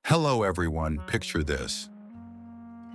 Hello everyone, picture this.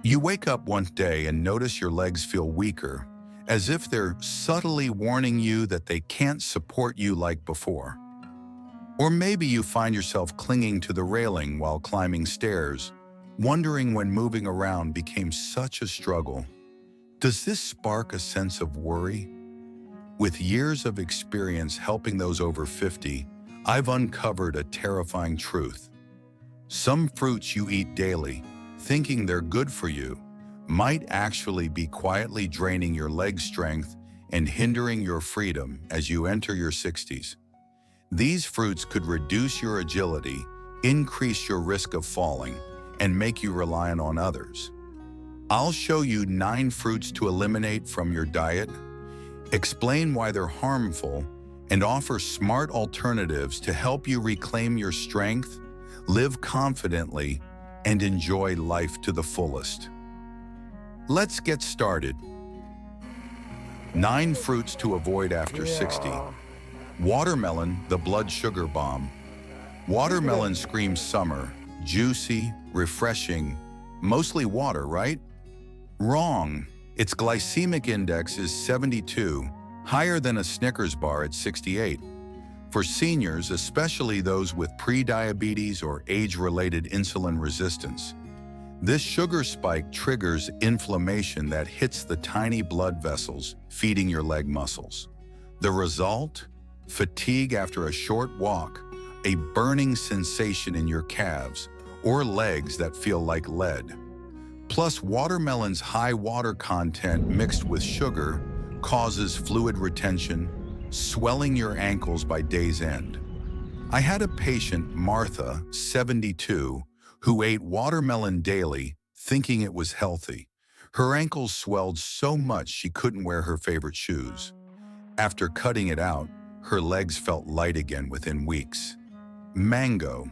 You wake up one day and notice your legs feel weaker, as if they're subtly warning you that they can't support you like before. Or maybe you find yourself clinging to the railing while climbing stairs, wondering when moving around became such a struggle. Does this spark a sense of worry? With years of experience helping those over 50, I've uncovered a terrifying truth. Some fruits you eat daily, thinking they're good for you, might actually be quietly draining your leg strength and hindering your freedom as you enter your 60s. These fruits could reduce your agility, increase your risk of falling, and make you reliant on others. I'll show you 9 fruits to eliminate from your diet, explain why they're harmful, and offer smart alternatives to help you reclaim your strength, live confidently, and enjoy life to the fullest. Let's get started. 9 fruits to avoid after 60. Watermelon, the blood sugar bomb. Watermelon screams summer, juicy, refreshing, mostly water, right? Wrong. Its glycemic index is 72, higher than a Snickers bar at 68. For seniors, especially those with pre-diabetes or age-related insulin resistance, this sugar spike triggers inflammation that hits the tiny blood vessels feeding your leg muscles. The result? Fatigue after a short walk, a burning sensation in your calves, or legs that feel like lead. Plus, watermelon's high water content mixed with sugar causes fluid retention, swelling your ankles by day's end. I had a patient, Martha, 72, who ate watermelon daily, thinking it was healthy. Her ankles swelled so much she couldn't wear her favorite shoes. After cutting it out, her legs felt light again within weeks. Mango.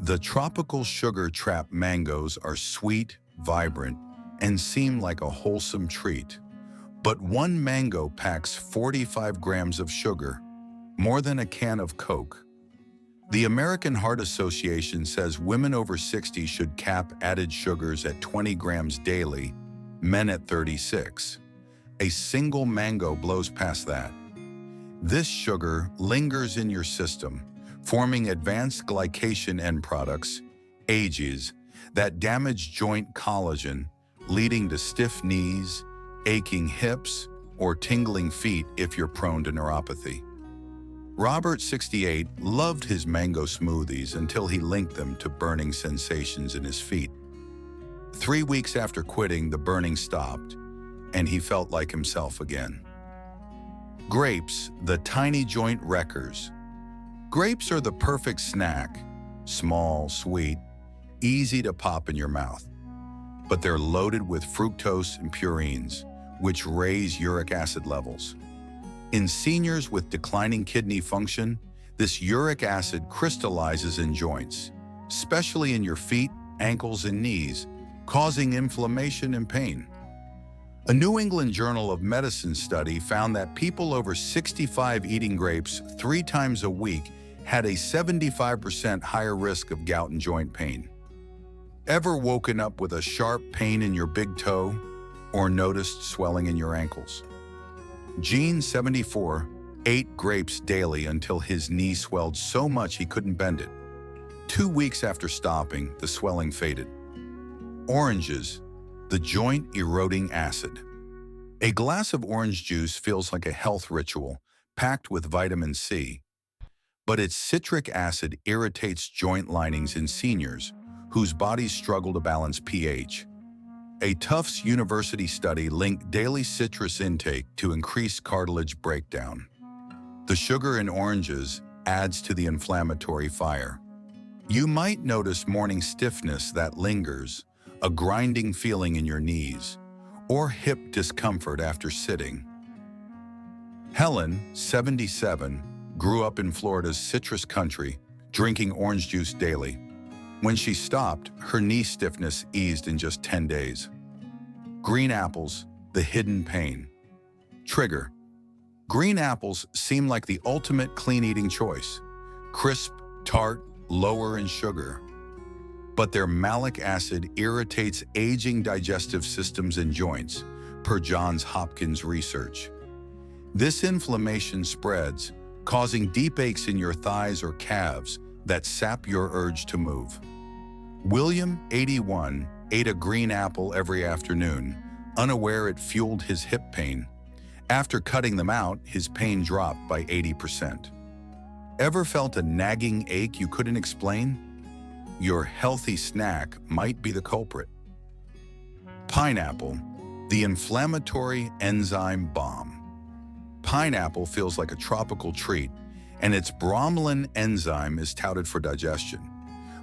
The tropical sugar-trap mangoes are sweet, vibrant, and seem like a wholesome treat. But one mango packs 45 grams of sugar, more than a can of Coke. The American Heart Association says women over 60 should cap added sugars at 20 grams daily, men at 36. A single mango blows past that. This sugar lingers in your system, forming advanced glycation end products, AGEs, that damage joint collagen, leading to stiff knees, aching hips, or tingling feet if you're prone to neuropathy. Robert, 68, loved his mango smoothies until he linked them to burning sensations in his feet. 3 weeks after quitting, the burning stopped, and he felt like himself again. Grapes, the tiny joint wreckers. Grapes are the perfect snack, small, sweet, easy to pop in your mouth. But they're loaded with fructose and purines, which raise uric acid levels. In seniors with declining kidney function, this uric acid crystallizes in joints, especially in your feet, ankles, and knees, causing inflammation and pain. A New England Journal of Medicine study found that people over 65 eating grapes 3 times a week had a 75% higher risk of gout and joint pain. Ever woken up with a sharp pain in your big toe or noticed swelling in your ankles? Gene, 74, ate grapes daily until his knee swelled so much he couldn't bend it. 2 weeks after stopping, the swelling faded. Oranges, the joint-eroding acid. A glass of orange juice feels like a health ritual, packed with vitamin C. But its citric acid irritates joint linings in seniors whose bodies struggle to balance pH. A Tufts University study linked daily citrus intake to increased cartilage breakdown. The sugar in oranges adds to the inflammatory fire. You might notice morning stiffness that lingers, a grinding feeling in your knees, or hip discomfort after sitting. Helen, 77, grew up in Florida's citrus country, drinking orange juice daily. When she stopped, her knee stiffness eased in just 10 days. Green apples, the hidden pain. Trigger. Green apples seem like the ultimate clean eating choice. Crisp, tart, lower in sugar. but their malic acid irritates aging digestive systems and joints, per Johns Hopkins research. This inflammation spreads, causing deep aches in your thighs or calves that sap your urge to move. William, 81, ate a green apple every afternoon, unaware it fueled his hip pain. After cutting them out, his pain dropped by 80%. Ever felt a nagging ache you couldn't explain? Your healthy snack might be the culprit. Pineapple, the inflammatory enzyme bomb. Pineapple feels like a tropical treat, and its bromelain enzyme is touted for digestion.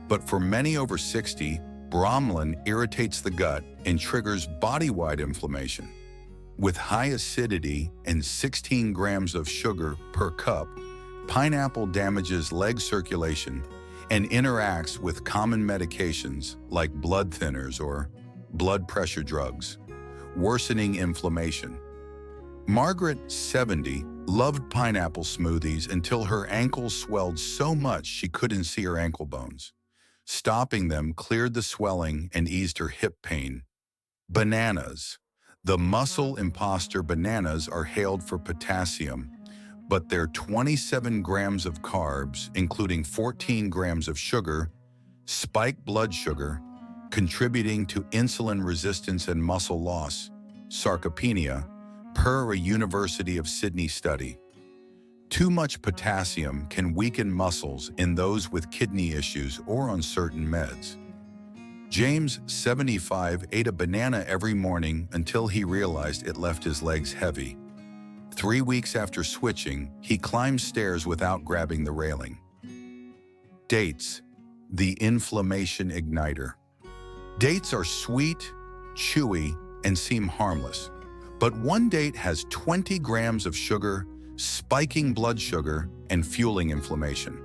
But for many over 60, bromelain irritates the gut and triggers body-wide inflammation. With high acidity and 16 grams of sugar per cup, pineapple damages leg circulation and interacts with common medications like blood thinners or blood pressure drugs, worsening inflammation. Margaret, 70, loved pineapple smoothies until her ankles swelled so much she couldn't see her ankle bones. Stopping them cleared the swelling and eased her hip pain. Bananas. The muscle imposter bananas are hailed for potassium, but their 27 grams of carbs, including 14 grams of sugar, spike blood sugar, contributing to insulin resistance and muscle loss, sarcopenia, per a University of Sydney study. Too much potassium can weaken muscles in those with kidney issues or on certain meds. James, 75, ate a banana every morning until he realized it left his legs heavy. 3 weeks after switching, he climbed stairs without grabbing the railing. Dates, the inflammation igniter. Dates are sweet, chewy, and seem harmless. But one date has 20 grams of sugar, spiking blood sugar and fueling inflammation.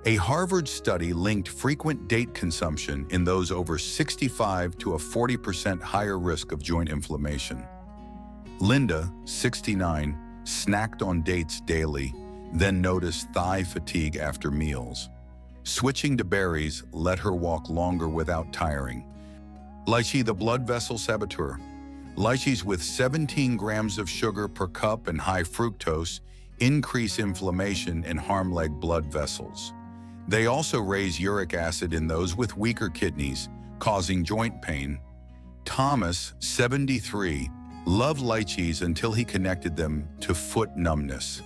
A Harvard study linked frequent date consumption in those over 65 to a 40% higher risk of joint inflammation. Linda, 69, snacked on dates daily, then noticed thigh fatigue after meals. Switching to berries let her walk longer without tiring. Lychee, the blood vessel saboteur. Lychees with 17 grams of sugar per cup and high fructose increase inflammation and harm leg blood vessels. They also raise uric acid in those with weaker kidneys, causing joint pain. Thomas, 73, loved lychees until he connected them to foot numbness.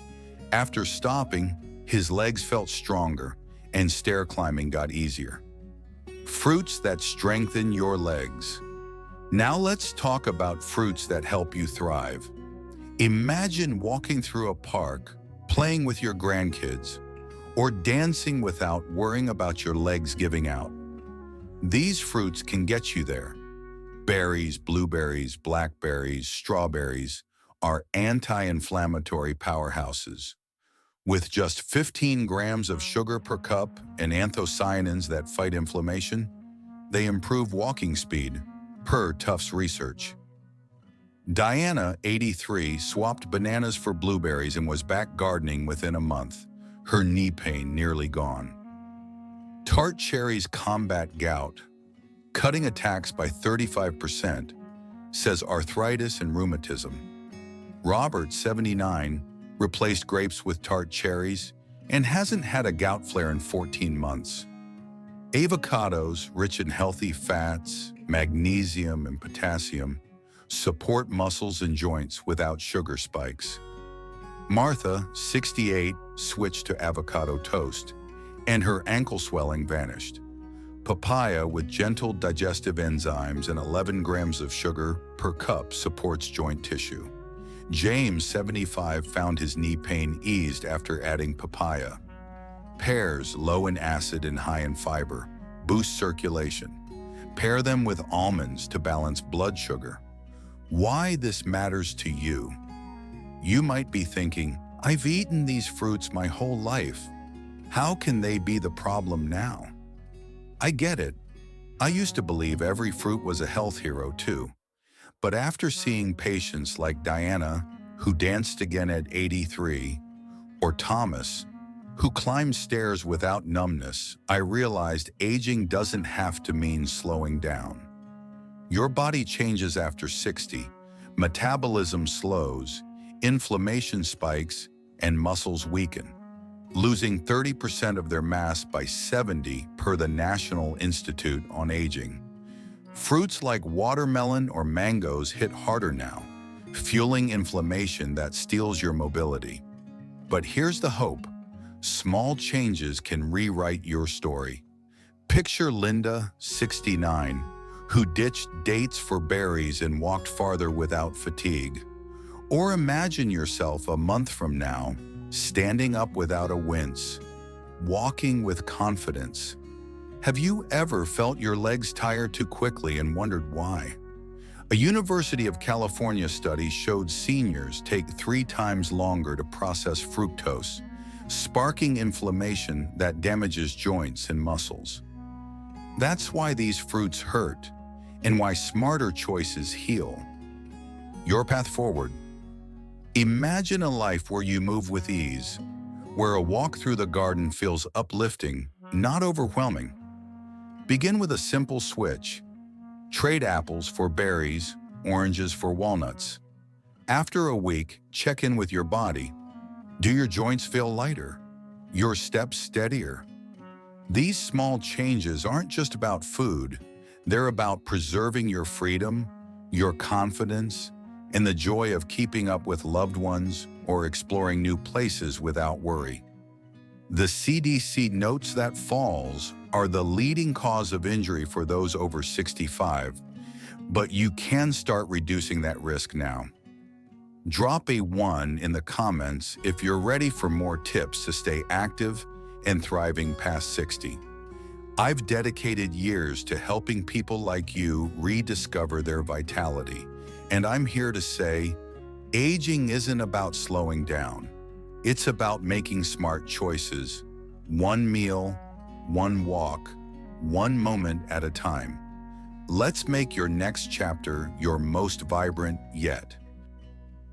After stopping, his legs felt stronger and stair climbing got easier. Fruits that strengthen your legs. Now let's talk about fruits that help you thrive. Imagine walking through a park, playing with your grandkids, or dancing without worrying about your legs giving out. These fruits can get you there. Berries, blueberries, blackberries, strawberries are anti-inflammatory powerhouses. With just 15 grams of sugar per cup and anthocyanins that fight inflammation, they improve walking speed, per Tufts research. Diana, 83, swapped bananas for blueberries and was back gardening within a month, her knee pain nearly gone. Tart cherries combat gout, cutting attacks by 35%, says arthritis and rheumatism. Robert, 79, replaced grapes with tart cherries and hasn't had a gout flare in 14 months. Avocados, rich in healthy fats, magnesium, and potassium, support muscles and joints without sugar spikes. Martha, 68, switched to avocado toast, and her ankle swelling vanished. Papaya with gentle digestive enzymes and 11 grams of sugar per cup supports joint tissue. James, 75, found his knee pain eased after adding papaya. Pears, low in acid and high in fiber, boost circulation. Pair them with almonds to balance blood sugar. Why this matters to you? You might be thinking, I've eaten these fruits my whole life. How can they be the problem now? I get it. I used to believe every fruit was a health hero too. But after seeing patients like Diana, who danced again at 83, or Thomas, who climbed stairs without numbness, I realized aging doesn't have to mean slowing down. Your body changes after 60, metabolism slows, inflammation spikes, and muscles weaken, losing 30% of their mass by 70 per the National Institute on Aging. Fruits like watermelon or mangoes hit harder now, fueling inflammation that steals your mobility. But here's the hope. Small changes can rewrite your story. Picture Linda, 69, who ditched dates for berries and walked farther without fatigue. Or imagine yourself a month from now, standing up without a wince, walking with confidence. Have you ever felt your legs tired too quickly and wondered why? A University of California study showed seniors take 3 times longer to process fructose, sparking inflammation that damages joints and muscles. That's why these fruits hurt, and why smarter choices heal. Your path forward. Imagine a life where you move with ease, where a walk through the garden feels uplifting, not overwhelming. Begin with a simple switch. Trade apples for berries, oranges for walnuts. After a week, check in with your body. Do your joints feel lighter? Your steps steadier? These small changes aren't just about food. They're about preserving your freedom, your confidence, and the joy of keeping up with loved ones or exploring new places without worry. The CDC notes that falls are the leading cause of injury for those over 65, but you can start reducing that risk now. Drop a 1 in the comments if you're ready for more tips to stay active and thriving past 60. I've dedicated years to helping people like you rediscover their vitality, and I'm here to say, aging isn't about slowing down. It's about making smart choices, one meal, one walk, one moment at a time. Let's make your next chapter your most vibrant yet.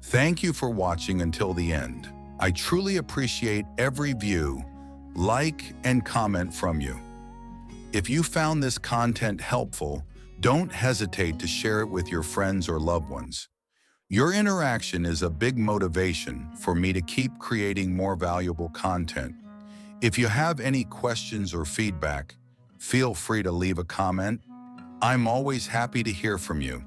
Thank you for watching until the end. I truly appreciate every view, like, and comment from you. If you found this content helpful, don't hesitate to share it with your friends or loved ones. Your interaction is a big motivation for me to keep creating more valuable content. If you have any questions or feedback, feel free to leave a comment. I'm always happy to hear from you.